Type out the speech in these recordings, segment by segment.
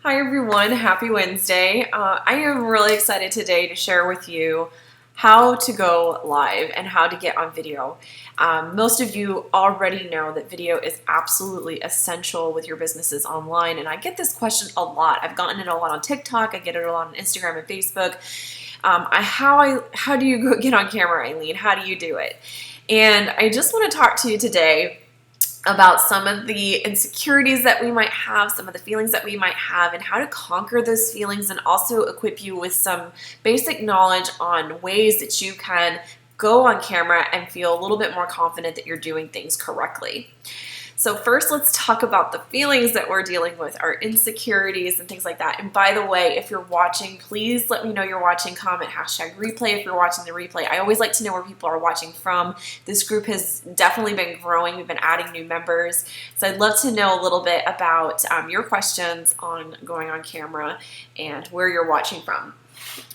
Hi everyone, happy Wednesday. I am really excited today to share with you how to go live and how to get on video. Most of you already know that video is absolutely essential with your businesses online, and I get this question a lot. I've gotten it a lot on TikTok, I get it a lot on Instagram and Facebook. How do you get on camera, Eileen? How do you do it? And I just want to talk to you today about some of the insecurities that we might have, some of the feelings that we might have, and how to conquer those feelings, and also equip you with some basic knowledge on ways that you can go on camera and feel a little bit more confident that you're doing things correctly. So first, let's talk about the feelings that we're dealing with, our insecurities and things like that. And by the way, if you're watching, please let me know you're watching. Comment #replay if you're watching the replay. I always like to know where people are watching from. This group has definitely been growing. We've been adding new members. So I'd love to know a little bit about your questions on going on camera and where you're watching from.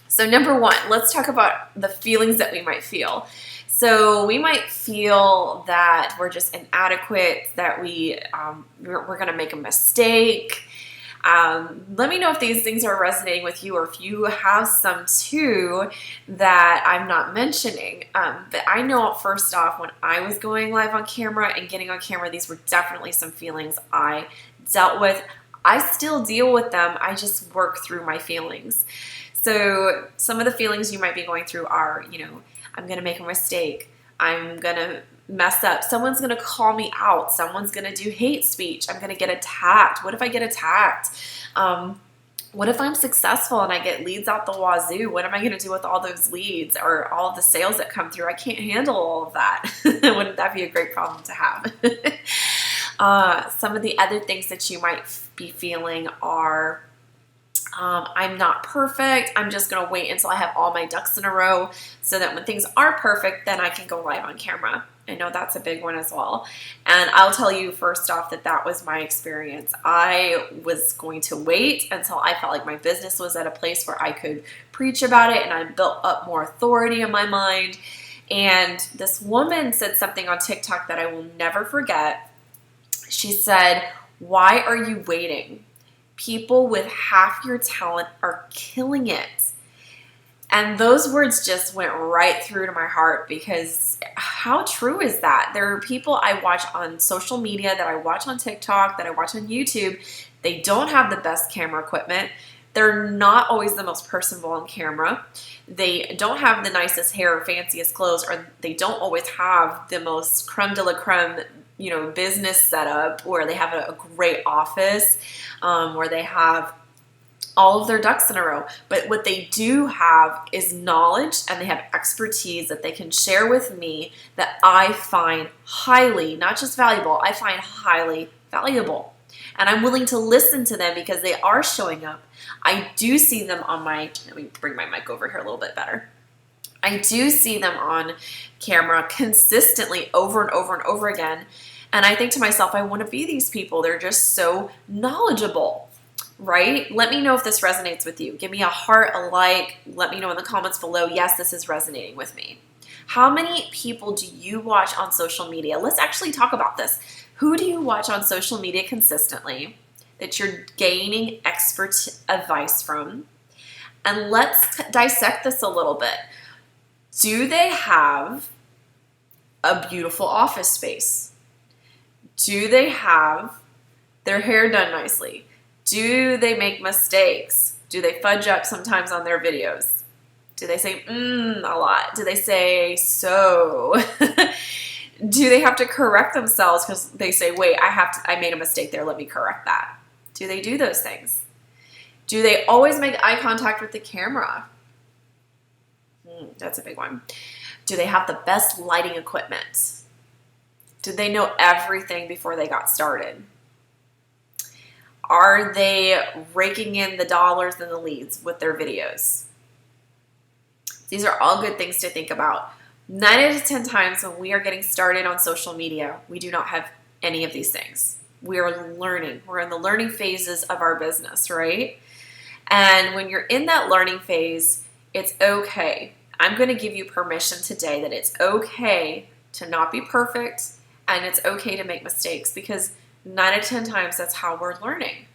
So number one, let's talk about the feelings that we might feel. So we might feel that we're just inadequate, that we're going to make a mistake. Let me know if these things are resonating with you, or if you have some too that I'm not mentioning. But I know, first off, when I was going live on camera and getting on camera, these were definitely some feelings I dealt with. I still deal with them. I just work through my feelings. So some of the feelings you might be going through are, I'm going to make a mistake. I'm going to mess up. Someone's going to call me out. Someone's going to do hate speech. I'm going to get attacked. What if I get attacked? What if I'm successful and I get leads out the wazoo? What am I going to do with all those leads or all of the sales that come through? I can't handle all of that. Wouldn't that be a great problem to have? Some of the other things that you might be feeling are, I'm not perfect. I'm just going to wait until I have all my ducks in a row so that when things are perfect, then I can go live on camera. I know that's a big one as well. And I'll tell you first off that was my experience. I was going to wait until I felt like my business was at a place where I could preach about it and I built up more authority in my mind. And this woman said something on TikTok that I will never forget. She said, "Why are you waiting? People with half your talent are killing it." And those words just went right through to my heart, because how true is that? There are people I watch on social media, that I watch on TikTok, that I watch on YouTube. They don't have the best camera equipment. They're not always the most personable on camera. They don't have the nicest hair or fanciest clothes, or they don't always have the most creme de la creme business setup where they have a great office, where they have all of their ducks in a row. But what they do have is knowledge, and they have expertise that they can share with me that I find highly, not just valuable, I find highly valuable. And I'm willing to listen to them because they are showing up. I do see them let me bring my mic over here a little bit better. I do see them on camera consistently over and over and over again. And I think to myself, I want to be these people. They're just so knowledgeable, right? Let me know if this resonates with you. Give me a heart, a like. Let me know in the comments below, yes, this is resonating with me. How many people do you watch on social media? Let's actually talk about this. Who do you watch on social media consistently that you're gaining expert advice from? And let's dissect this a little bit. Do they have a beautiful office space? Do they have their hair done nicely? Do they make mistakes? Do they fudge up sometimes on their videos? Do they say a lot? Do they say so? Do they have to correct themselves because they say, wait, I made a mistake there, let me correct that? Do they do those things? Do they always make eye contact with the camera? That's a big one. Do they have the best lighting equipment? Did they know everything before they got started? Are they raking in the dollars and the leads with their videos? These are all good things to think about. 9 out of 10 times when we are getting started on social media, we do not have any of these things. We are learning. We're in the learning phases of our business, right? And when you're in that learning phase, it's okay. I'm going to give you permission today that it's okay to not be perfect, and it's okay to make mistakes, because 9 out of 10 times that's how we're learning.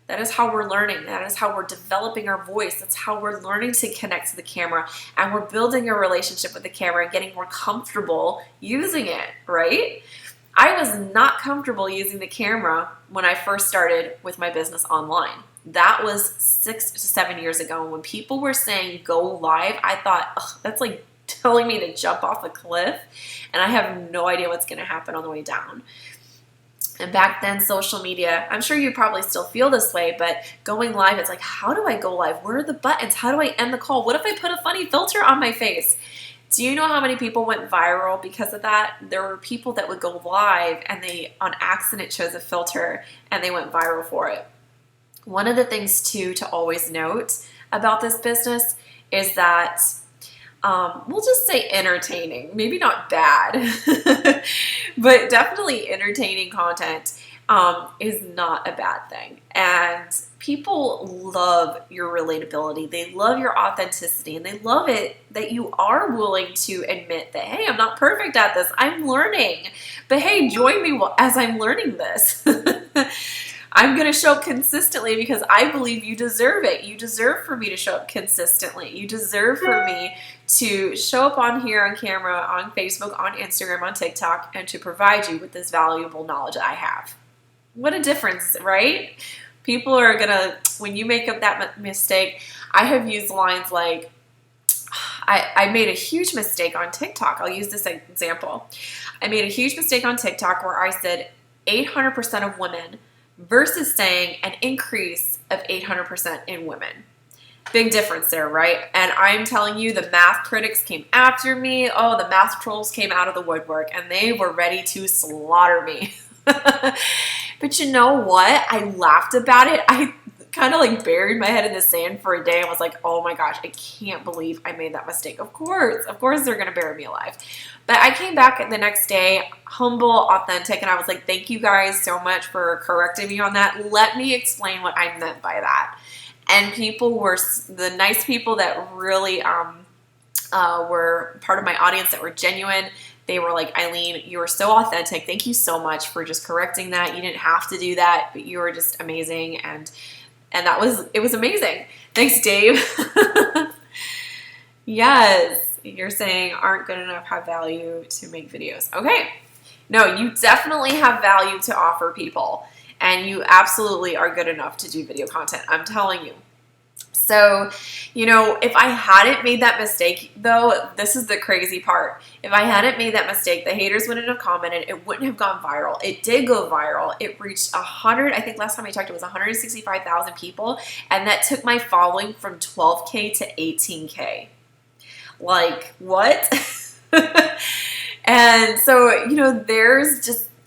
That is how we're learning. That is how we're developing our voice. That's how we're learning to connect to the camera, and we're building a relationship with the camera and getting more comfortable using it, right? I was not comfortable using the camera when I first started with my business online. That was 6 to 7 years ago. When people were saying go live, I thought, oh, that's like telling me to jump off a cliff, and I have no idea what's going to happen on the way down. And back then, social media, I'm sure you probably still feel this way, but going live, it's like, how do I go live? Where are the buttons? How do I end the call? What if I put a funny filter on my face? Do you know how many people went viral because of that? There were people that would go live and they on accident chose a filter and they went viral for it. One of the things too to always note about this business is that we'll just say entertaining, maybe not bad, but definitely entertaining content is not a bad thing. And people love your relatability. They love your authenticity, and they love it that you are willing to admit that, hey, I'm not perfect at this. I'm learning, but hey, join me as I'm learning this. I'm going to show up consistently because I believe you deserve it. You deserve for me to show up consistently. You deserve for me to show up on here on camera, on Facebook, on Instagram, on TikTok, and to provide you with this valuable knowledge that I have. What a difference, right? People are going to, when you make up that mistake, I have used lines like, I made a huge mistake on TikTok. I'll use this example. I made a huge mistake on TikTok where I said 800% of women versus saying an increase of 800% in women. Big difference there, right? And I'm telling you, the math critics came after me. Oh, the math trolls came out of the woodwork, and they were ready to slaughter me. But you know what? I laughed about it. I kind of like buried my head in the sand for a day and was like, oh my gosh, I can't believe I made that mistake. Of course they're going to bury me alive. But I came back the next day, humble, authentic, and I was like, thank you guys so much for correcting me on that. Let me explain what I meant by that. And people were, the nice people that really were part of my audience that were genuine. They were like, Eileen, you were so authentic. Thank you so much for just correcting that. You didn't have to do that, but you were just amazing. And it was amazing. Thanks, Dave. Yes. You're saying aren't good enough, have value to make videos. Okay. No, you definitely have value to offer people, and you absolutely are good enough to do video content. I'm telling you. So, if I hadn't made that mistake, though, this is the crazy part. If I hadn't made that mistake, the haters wouldn't have commented. It wouldn't have gone viral. It did go viral. It reached 100, I think last time I checked, it was 165,000 people. And that took my following from 12K to 18K. Like, what? And so,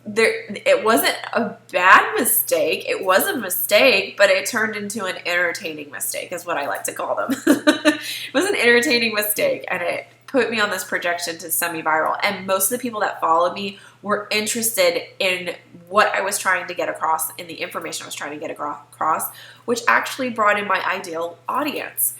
it wasn't a bad mistake. It was a mistake, but it turned into an entertaining mistake, is what I like to call them. It was an entertaining mistake, and it put me on this projection to semi-viral. And most of the people that followed me were interested in what I was trying to get across, in the information I was trying to get across, which actually brought in my ideal audience.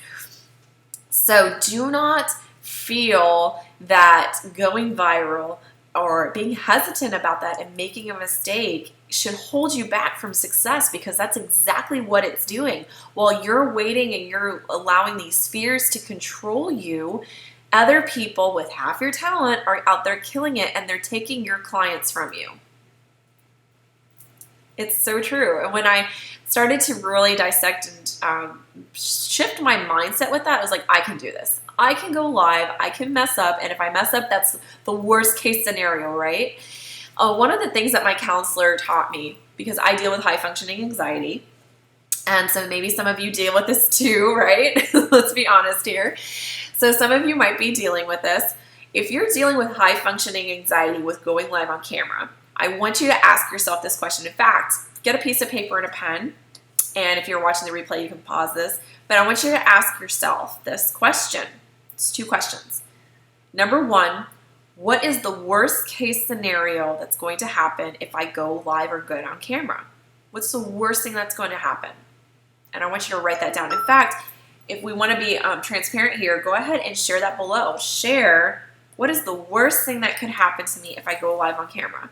So do not feel that going viral or being hesitant about that and making a mistake should hold you back from success, because that's exactly what it's doing. While you're waiting and you're allowing these fears to control you, other people with half your talent are out there killing it, and they're taking your clients from you. It's so true. And when I started to really dissect and shift my mindset with that, I was like, I can do this. I can go live, I can mess up, and if I mess up, that's the worst case scenario, right? One of the things that my counselor taught me, because I deal with high functioning anxiety, and so maybe some of you deal with this too, right? Let's be honest here. So some of you might be dealing with this. If you're dealing with high functioning anxiety with going live on camera, I want you to ask yourself this question. In fact, get a piece of paper and a pen, and if you're watching the replay, you can pause this, but I want you to ask yourself this question. It's 2 questions. Number 1, what is the worst case scenario that's going to happen if I go live or good on camera? What's the worst thing that's going to happen? And I want you to write that down. In fact, if we want to be transparent here, go ahead and share that below. Share what is the worst thing that could happen to me if I go live on camera.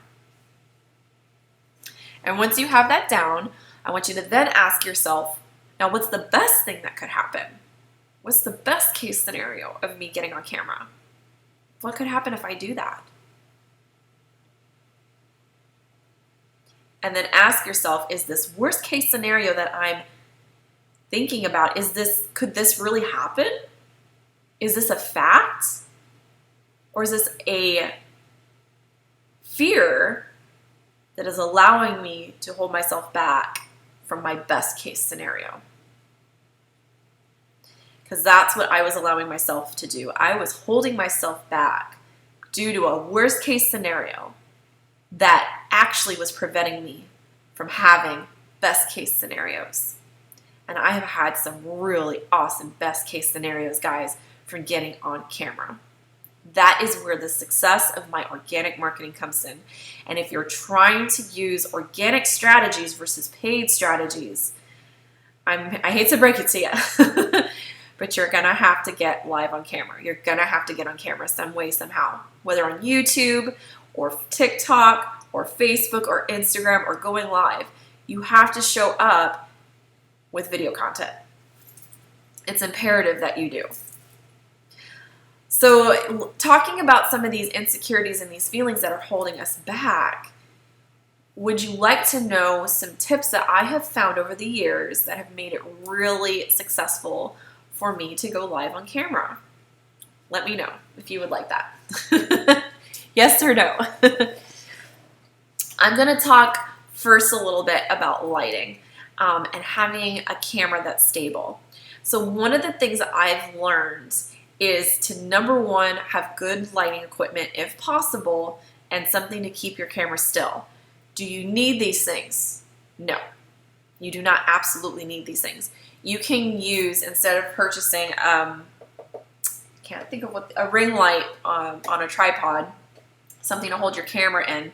And once you have that down, I want you to then ask yourself, now what's the best thing that could happen? What's the best case scenario of me getting on camera? What could happen if I do that? And then ask yourself, is this worst case scenario that I'm thinking about, could this really happen? Is this a fact? Or is this a fear that is allowing me to hold myself back from my best case scenario? Because that's what I was allowing myself to do. I was holding myself back due to a worst case scenario that actually was preventing me from having best case scenarios. And I have had some really awesome best case scenarios, guys, from getting on camera. That is where the success of my organic marketing comes in. And if you're trying to use organic strategies versus paid strategies, I hate to break it to you, but you're going to have to get live on camera. You're going to have to get on camera some way, somehow, whether on YouTube or TikTok or Facebook or Instagram or going live. You have to show up with video content. It's imperative that you do. So talking about some of these insecurities and these feelings that are holding us back, would you like to know some tips that I have found over the years that have made it really successful for me to go live on camera? Let me know if you would like that. Yes or no? I'm going to talk first a little bit about lighting and having a camera that's stable. So one of the things that I've learned is to, number one, have good lighting equipment if possible and something to keep your camera still. Do you need these things? No, you do not absolutely need these things. You can use, instead of purchasing, can't think of what, a ring light on a tripod, something to hold your camera in,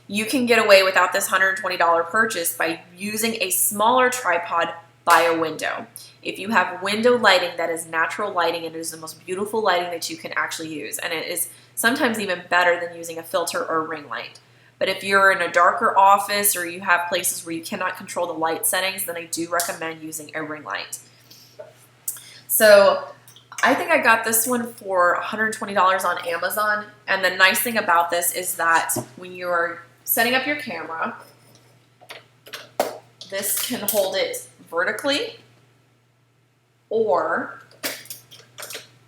you can get away without this $120 purchase by using a smaller tripod by a window. If you have window lighting that is natural lighting, it is the most beautiful lighting that you can actually use, and it is sometimes even better than using a filter or a ring light. But if you're in a darker office or you have places where you cannot control the light settings, then I do recommend using a ring light. So I think I got this one for $120 on Amazon, and the nice thing about this is that when you're setting up your camera, this can hold it vertically, or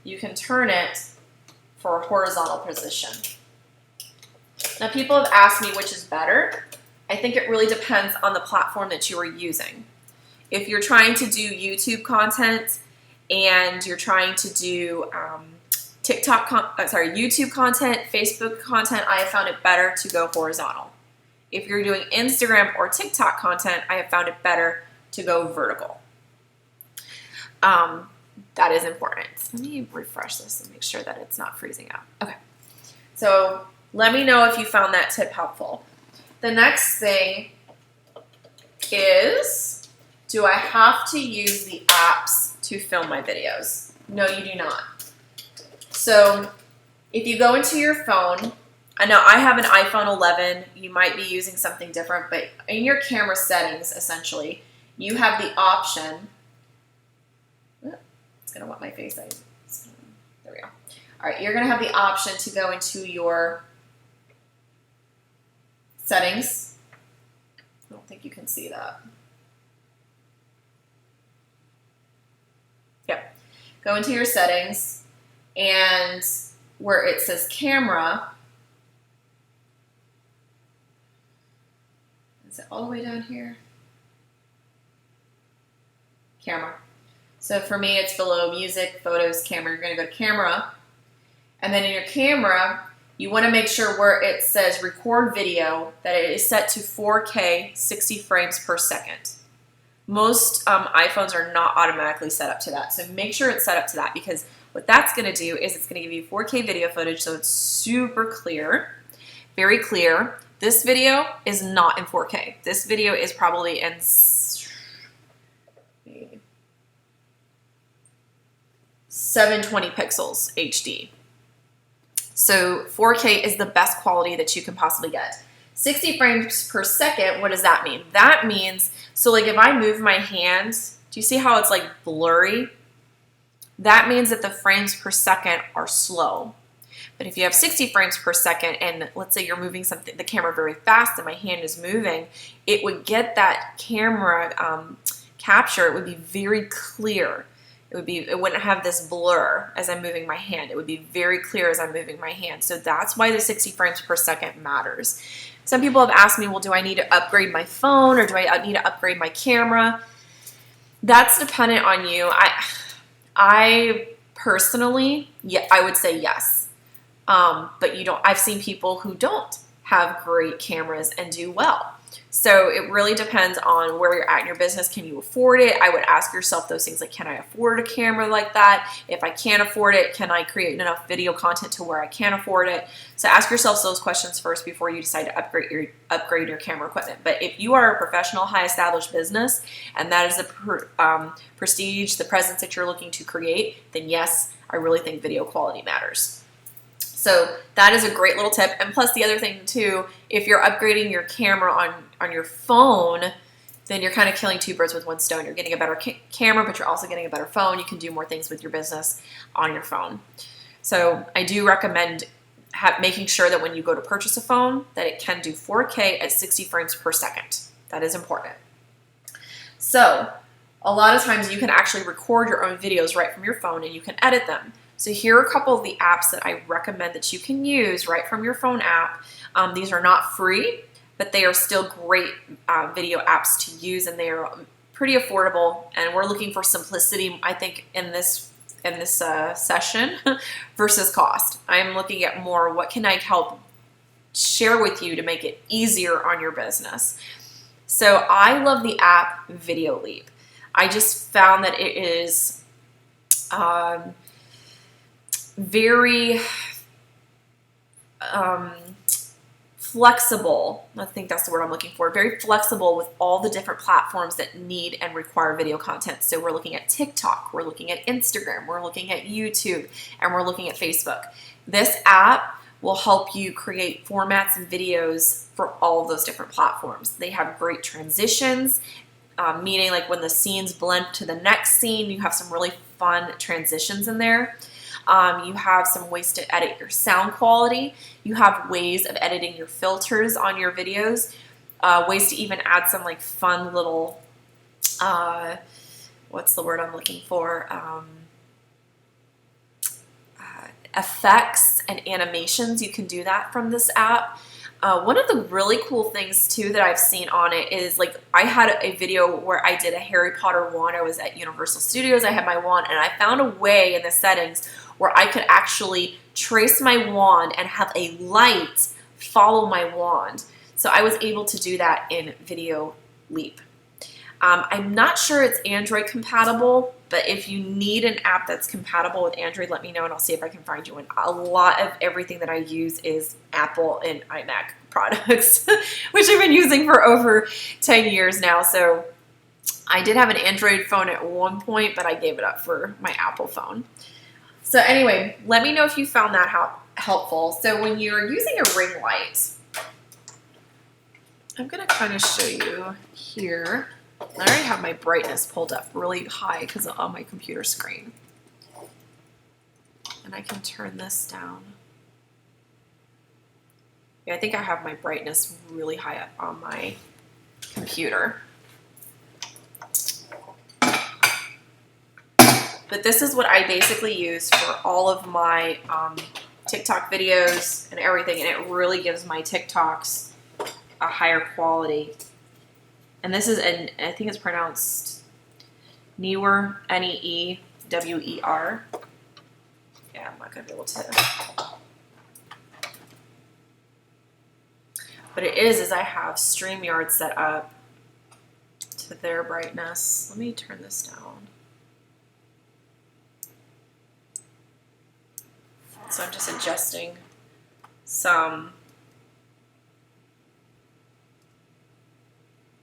you can turn it for a horizontal position. Now, people have asked me which is better. I think it really depends on the platform that you are using. If you're trying to do YouTube content and you're trying to do YouTube content, Facebook content, I have found it better to go horizontal. If you're doing Instagram or TikTok content, I have found it better to go vertical. That is important. Let me refresh this and make sure that it's not freezing out. Okay. So let me know if you found that tip helpful. The next thing is, do I have to use the apps to film my videos? No, you do not. So if you go into your phone, I know I have an iPhone 11, you might be using something different, but in your camera settings, essentially, you have the option. It's going to wet my face. There we go. All right, you're going to have the option to go into your settings. I don't think you can see that. Yep. Go into your settings, and where it says camera, is it all the way down here? Camera. So for me, it's below music, photos, camera. You're going to go to camera. And then in your camera, you want to make sure where it says record video that it is set to 4K 60 frames per second. Most iPhones are not automatically set up to that. So make sure it's set up to that, because what that's going to do is it's going to give you 4K video footage, so it's super clear, very clear. This video is not in 4K. This video is probably in 720 pixels HD. So 4K is the best quality that you can possibly get. 60 frames per second, what does that mean? That means So like if I move my hand, do you see how it's like blurry? That means that the frames per second are slow. But if you have 60 frames per second and let's say you're moving the camera very fast and my hand is moving, it would get that camera capture. It would be very clear. It wouldn't have this blur as I'm moving my hand. It would be very clear as I'm moving my hand. So that's why the 60 frames per second matters. Some people have asked me, well, do I need to upgrade my phone or do I need to upgrade my camera? That's dependent on you. I personally, yeah, I would say yes. But I've seen people who don't have great cameras and do well. So it really depends on where you're at in your business. Can you afford it? I would ask yourself those things like, can I afford a camera like that? If I can't afford it, can I create enough video content to where I can afford it? So ask yourself those questions first before you decide to upgrade your camera equipment. But if you are a professional, high established business, and that is the prestige, the presence that you're looking to create, then yes, I really think video quality matters. So that is a great little tip. And plus the other thing too, if you're upgrading your camera on your phone, then you're kind of killing two birds with one stone. You're getting a better camera, but you're also getting a better phone. You can do more things with your business on your phone. So I do recommend making sure that when you go to purchase a phone, that it can do 4K at 60 frames per second. That is important. So a lot of times you can actually record your own videos right from your phone and you can edit them. So here are a couple of the apps that I recommend that you can use right from your phone app. These are not free, but they are still great video apps to use, and they are pretty affordable. And we're looking for simplicity, I think, in this session versus cost. I'm looking at more what can I help share with you to make it easier on your business. So I love the app Video Leap. I just found that it is very flexible. I think that's the word I'm looking for. Very flexible with all the different platforms that need and require video content. So we're looking at TikTok, we're looking at Instagram, we're looking at YouTube, and we're looking at Facebook. This app will help you create formats and videos for all of those different platforms. They have great transitions, meaning like when the scenes blend to the next scene, you have some really fun transitions in there. You have some ways to edit your sound quality. You have ways of editing your filters on your videos. Ways to even add some like fun little, what's the word I'm looking for? Effects and animations. You can do that from this app. One of the really cool things too that I've seen on it is like I had a video where I did a Harry Potter wand. I was at Universal Studios. I had my wand and I found a way in the settings where I could actually trace my wand and have a light follow my wand. So I was able to do that in Video Leap. I'm not sure it's Android compatible, but if you need an app that's compatible with Android, let me know and I'll see if I can find you one. A lot of everything that I use is Apple and iMac products, which I've been using for over 10 years now. So I did have an Android phone at one point, but I gave it up for my Apple phone. So anyway, let me know if you found that helpful. So when you're using a ring light, I'm going to kind of show you here. I already have my brightness pulled up really high because on my computer screen. And I can turn this down. Yeah, I think I have my brightness really high up on my computer. But this is what I basically use for all of my TikTok videos and everything, and it really gives my TikToks a higher quality. And this is, I think it's pronounced Neewer, Neewer. Yeah, I'm not going to be able to. But it is I have StreamYard set up to their brightness. Let me turn this down. So I'm just adjusting some.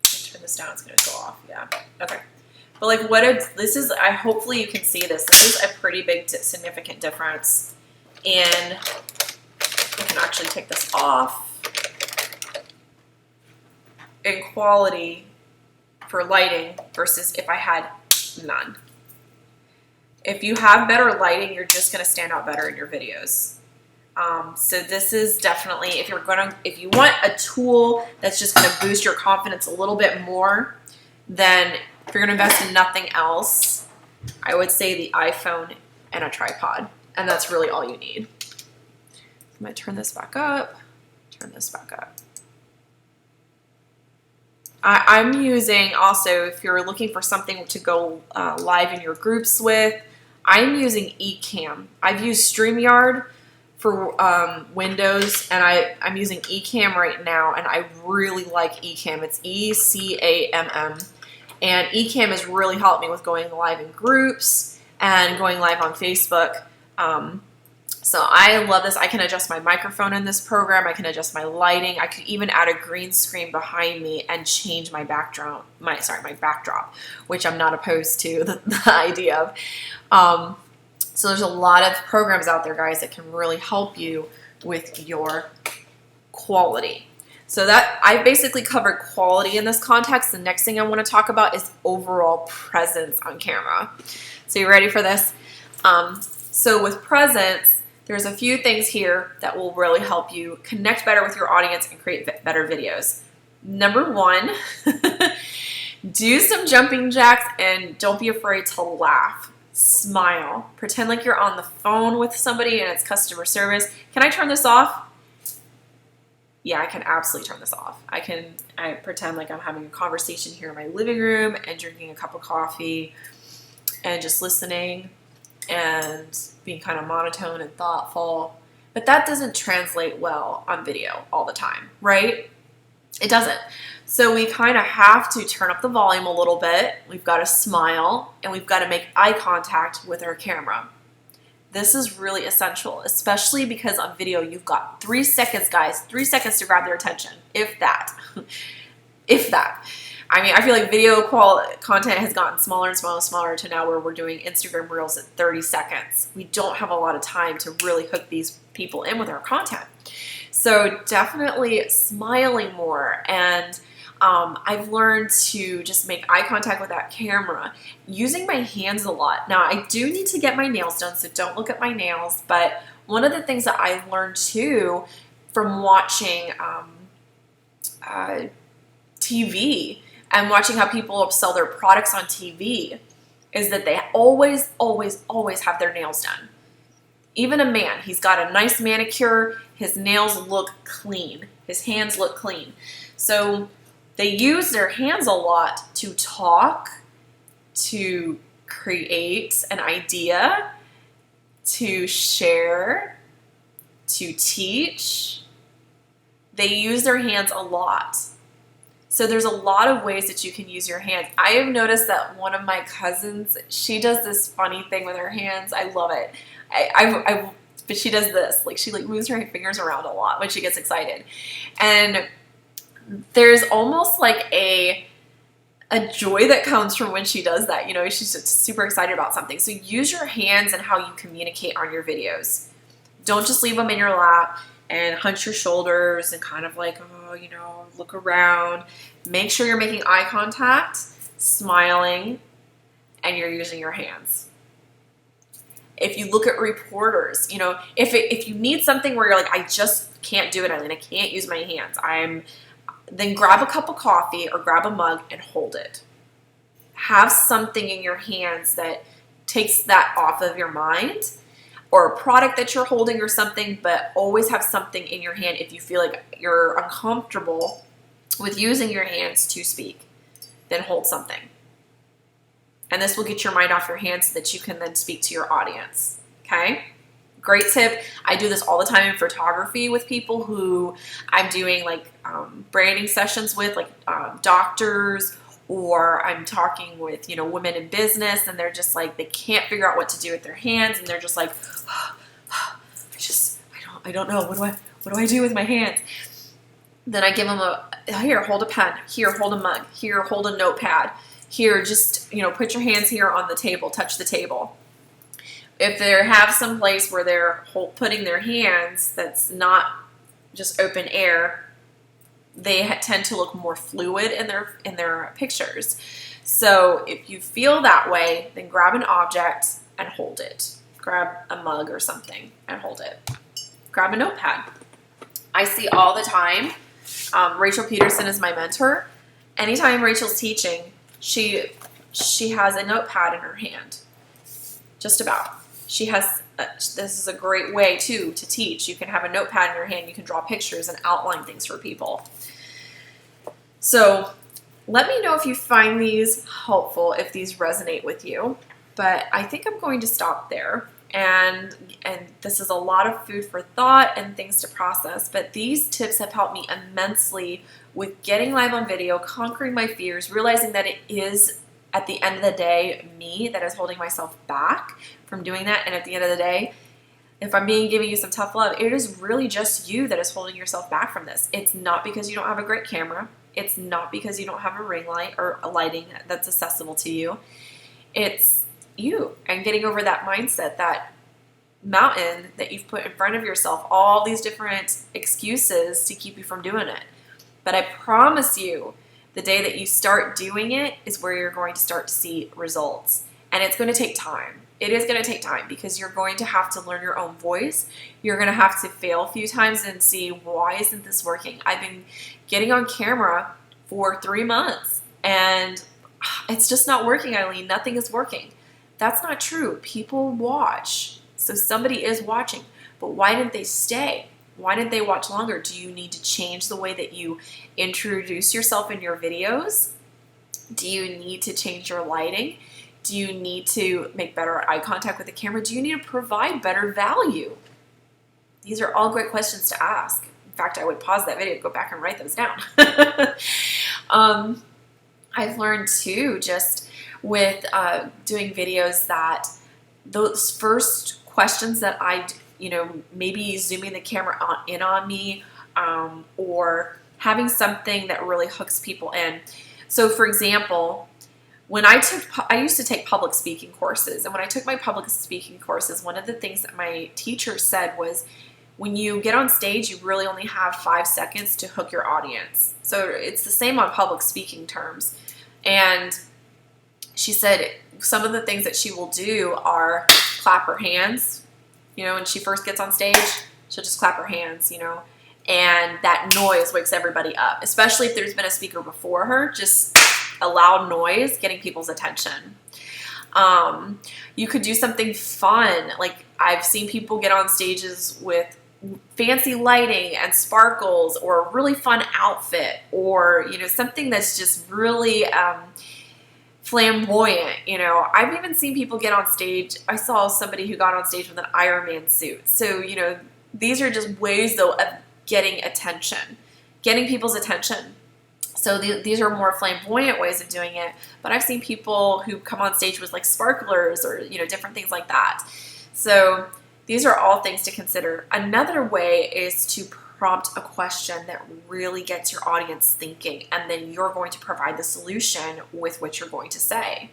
Turn this down, it's gonna go off. Yeah, okay. But like this is, hopefully you can see this. This is a pretty big significant difference. And I can actually take this off. In quality for lighting versus if I had none. If you have better lighting, you're just going to stand out better in your videos. So this is definitely, if you want a tool that's just going to boost your confidence a little bit more, then if you're going to invest in nothing else, I would say the iPhone and a tripod. And that's really all you need. I'm going to turn this back up. Turn this back up. I'm using also, if you're looking for something to go live in your groups with, I'm using Ecamm. I've used StreamYard for Windows, and I'm using Ecamm right now, and I really like Ecamm. It's Ecamm, and Ecamm has really helped me with going live in groups and going live on Facebook. So I love this. I can adjust my microphone in this program. I can adjust my lighting. I could even add a green screen behind me and change my backdrop, which I'm not opposed to the idea of. So there's a lot of programs out there, guys, that can really help you with your quality. So that I basically covered quality in this context. The next thing I want to talk about is overall presence on camera. So you ready for this? So with presence, there's a few things here that will really help you connect better with your audience and create better videos. Number one, do some jumping jacks and don't be afraid to laugh. Smile. Pretend like you're on the phone with somebody and it's customer service. Can I turn this off? Yeah, I can absolutely turn this off. I pretend like I'm having a conversation here in my living room and drinking a cup of coffee and just listening and being kind of monotone and thoughtful. But that doesn't translate well on video all the time, right? It doesn't. So we kind of have to turn up the volume a little bit. We've got to smile and we've got to make eye contact with our camera. This is really essential, especially because on video you've got 3 seconds, guys, 3 seconds to grab their attention, if that. If that. I mean, I feel like video content has gotten smaller and smaller and smaller to now where we're doing Instagram Reels at 30 seconds. We don't have a lot of time to really hook these people in with our content. So definitely smiling more, and I've learned to just make eye contact with that camera, using my hands a lot. Now, I do need to get my nails done, so don't look at my nails, but one of the things that I learned too from watching TV and watching how people sell their products on TV is that they always, always, always have their nails done. Even a man, he's got a nice manicure, his nails look clean, his hands look clean. So they use their hands a lot to talk, to create an idea, to share, to teach. They use their hands a lot. So there's a lot of ways that you can use your hands. I have noticed that one of my cousins, she does this funny thing with her hands. I love it. But she does this, like she moves her fingers around a lot when she gets excited. And there's almost like a joy that comes from when she does that. You know, she's just super excited about something. So use your hands and how you communicate on your videos. Don't just leave them in your lap and hunch your shoulders and kind of like, oh, you know, look around. Make sure you're making eye contact, smiling, and you're using your hands. If you look at reporters, you know, if you need something where you're like, I just can't do it, Eileen, I can't use my hands, then grab a cup of coffee or grab a mug and hold it. Have something in your hands that takes that off of your mind, or a product that you're holding or something, but always have something in your hand if you feel like you're uncomfortable with using your hands to speak. Then hold something. And this will get your mind off your hands so that you can then speak to your audience, okay? Great tip. I do this all the time in photography with people who I'm doing like branding sessions with, like doctors, or I'm talking with, you know, women in business, and they're just like, they can't figure out what to do with their hands, and they're just like, I don't know, what do I do with my hands? Then I give them here, hold a pen, here, hold a mug, here, hold a notepad, here, just, you know, put your hands here on the table, touch the table. If they have some place where they're putting their hands that's not just open air, they tend to look more fluid in their pictures. So if you feel that way, then grab an object and hold it. Grab a mug or something and hold it. Grab a notepad. I see all the time, Rachel Peterson is my mentor. Anytime Rachel's teaching, she has a notepad in her hand. Just about. She has, this is a great way too to teach. You can have a notepad in your hand. You can draw pictures and outline things for people. So let me know if you find these helpful, if these resonate with you. But I think I'm going to stop there. And this is a lot of food for thought and things to process, but these tips have helped me immensely with getting live on video, conquering my fears, realizing that it is, at the end of the day, me that is holding myself back from doing that. And at the end of the day, if I'm giving you some tough love, it is really just you that is holding yourself back from this. It's not because you don't have a great camera. It's not because you don't have a ring light or a lighting that's accessible to you. It's you, and getting over that mindset, that mountain that you've put in front of yourself, all these different excuses to keep you from doing it. But I promise you, the day that you start doing it is where you're going to start to see results. And it's going to take time. It is going to take time because you're going to have to learn your own voice. You're going to have to fail a few times and see, why isn't this working? I've been getting on camera for 3 months and it's just not working, Eileen. Nothing is working. That's not true. People watch. So somebody is watching. But why didn't they stay? Why didn't they watch longer? Do you need to change the way that you introduce yourself in your videos? Do you need to change your lighting? Do you need to make better eye contact with the camera? Do you need to provide better value? These are all great questions to ask. In fact, I would pause that video, go back and write those down. I've learned too, just with doing videos, that those first questions that maybe zooming the camera in on me, or having something that really hooks people in. So for example, when I used to take public speaking courses, and when I took my public speaking courses, one of the things that my teacher said was, when you get on stage, you really only have 5 seconds to hook your audience. So it's the same on public speaking terms. And she said some of the things that she will do are clap her hands. When she first gets on stage, she'll just clap her hands, and that noise wakes everybody up, especially if there's been a speaker before her. Just a loud noise getting people's attention. You could do something fun. Like, I've seen people get on stages with fancy lighting and sparkles, or a really fun outfit, or something that's just really flamboyant. I've even seen people get on stage. I saw somebody who got on stage with an Iron Man suit. So these are just ways, though, of getting attention, getting people's attention. So these are more flamboyant ways of doing it. But I've seen people who come on stage with like sparklers, or different things like that. So these are all things to consider. Another way is to prompt a question that really gets your audience thinking, and then you're going to provide the solution with what you're going to say.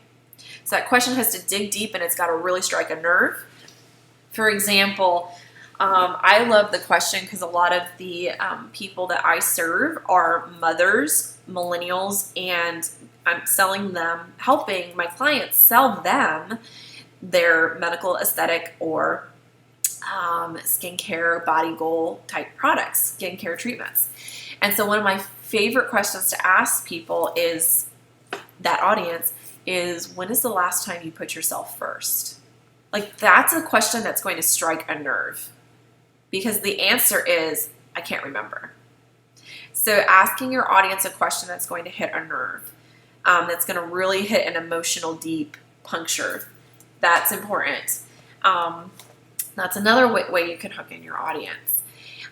So that question has to dig deep, and it's got to really strike a nerve. For example, I love the question because a lot of the people that I serve are mothers, millennials, and I'm helping my clients sell them their medical, aesthetic, or skincare, body goal type products, skincare treatments. And so one of my favorite questions to ask people is, that audience, is, when is the last time you put yourself first? Like, that's a question that's going to strike a nerve, because the answer is, I can't remember. So asking your audience a question that's going to hit a nerve, that's going to really hit an emotional deep puncture, that's important. That's another way you can hook in your audience.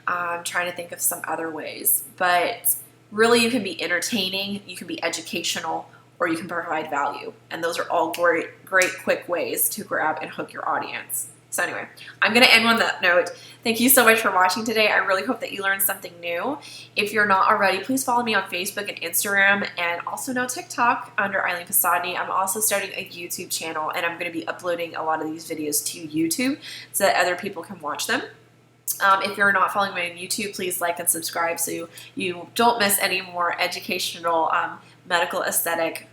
I'm trying to think of some other ways, but really you can be entertaining, you can be educational, or you can provide value. And those are all great, quick ways to grab and hook your audience. So anyway, I'm going to end on that note. Thank you so much for watching today. I really hope that you learned something new. If you're not already, please follow me on Facebook and Instagram, and also now TikTok under Eileen Posadny. I'm also starting a YouTube channel, and I'm going to be uploading a lot of these videos to YouTube so that other people can watch them. If you're not following me on YouTube, please like and subscribe so you don't miss any more educational medical aesthetic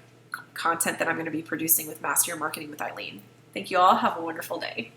content that I'm going to be producing with Master Your Marketing with Eileen. Thank you all. Have a wonderful day.